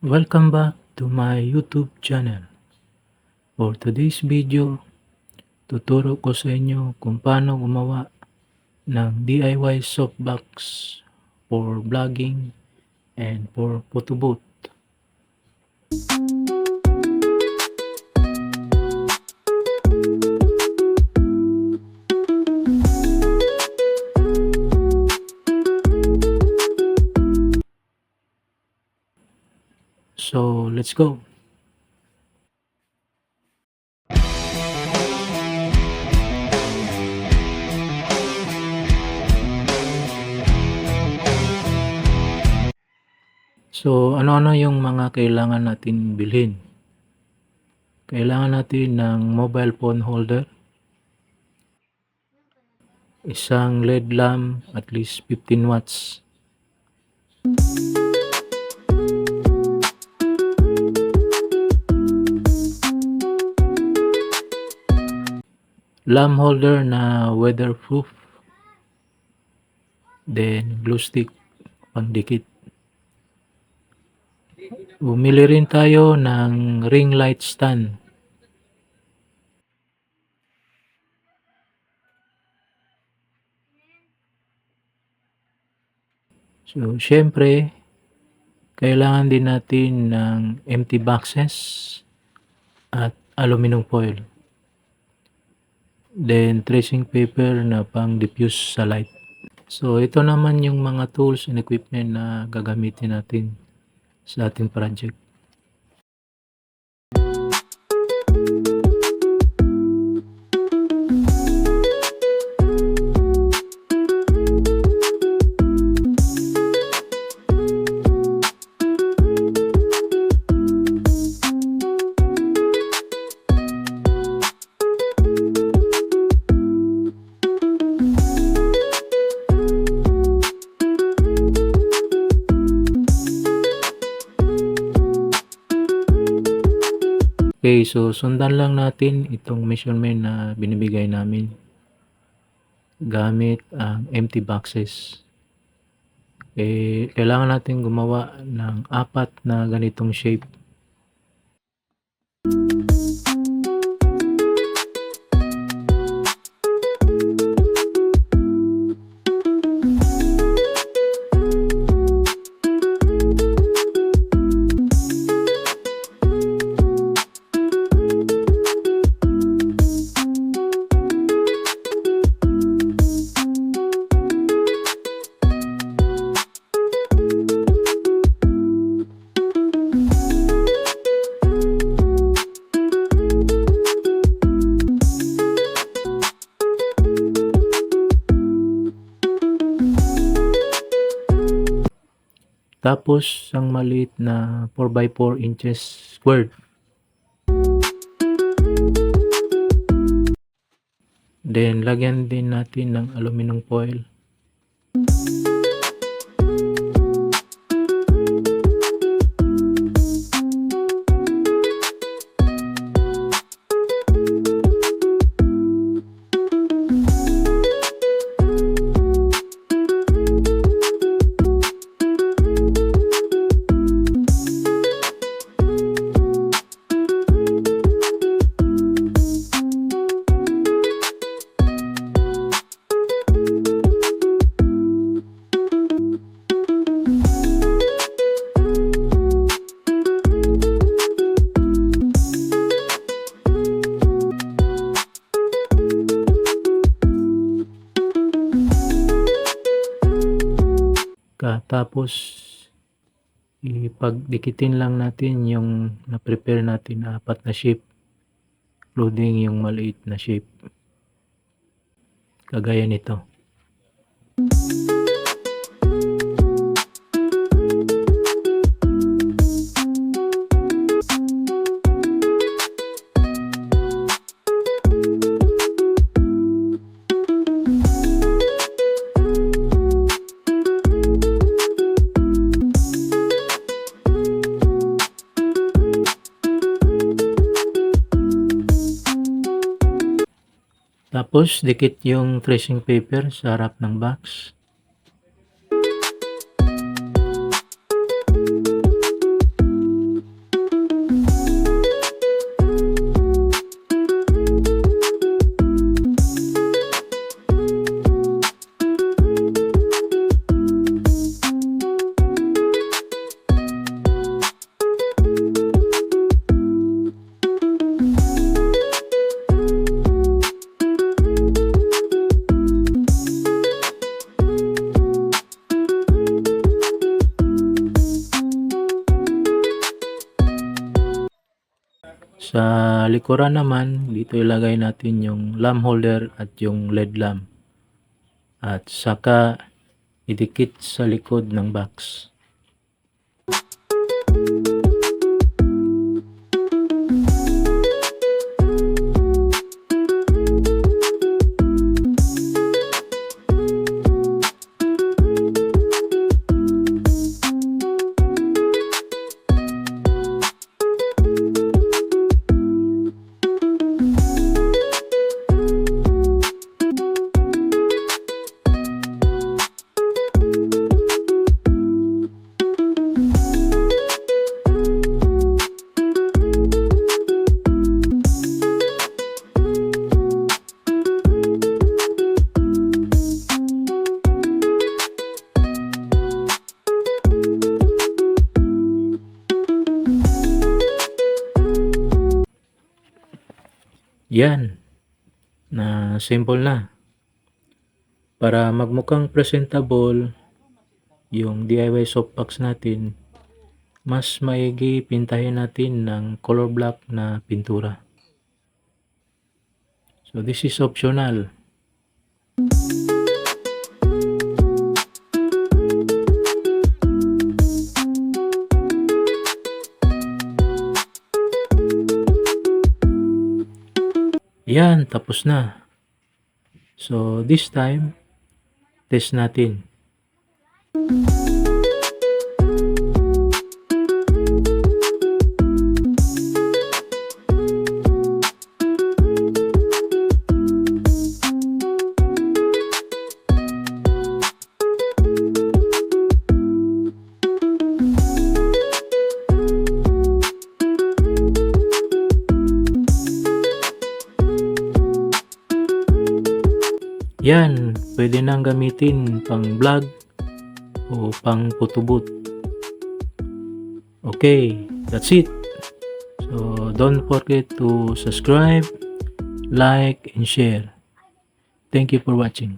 Welcome back to my YouTube channel. For today's video, tuturo ko sa inyo kung paano gumawa ng DIY softbox for vlogging and for photo booth. So, let's go. So, ano-ano yung mga kailangan natin bilhin? Kailangan natin ng mobile phone holder, isang LED lamp at least 15 watts, lamp holder na weatherproof, then glue stick pangdikit. Bumili rin tayo ng ring light stand. So, syempre, kailangan din natin ng empty boxes at aluminum foil. Then, tracing paper na pang diffuse sa light. So, ito naman yung mga tools and equipment na gagamitin natin sa ating project. Okay, so sundan lang natin itong measurement na binibigay namin gamit ang empty boxes. Okay, kailangan natin gumawa ng 4 na ganitong shape. Tapos, ang maliit na 4x4 inches squared. Then, lagyan din natin ng aluminum foil. Tapos, ipagdikitin lang natin yung na-prepare natin na 4 na shape, including yung maliit na shape. Kagaya nito. Tapos, dikit yung tracing paper sa harap ng box. Sa likuran naman, dito ilagay natin yung lamp holder at yung LED lamp. At saka idikit sa likod ng box. Yan, na simple na. Para magmukhang presentable yung DIY softbox natin, mas maigi pintahin natin ng color black na pintura. So this is optional. Yan, tapos na. So this time, test natin. Yan, pwede nang gamitin pang vlog o pang photobooth. Okay, that's it. So don't forget to subscribe, like, and share. Thank you for watching.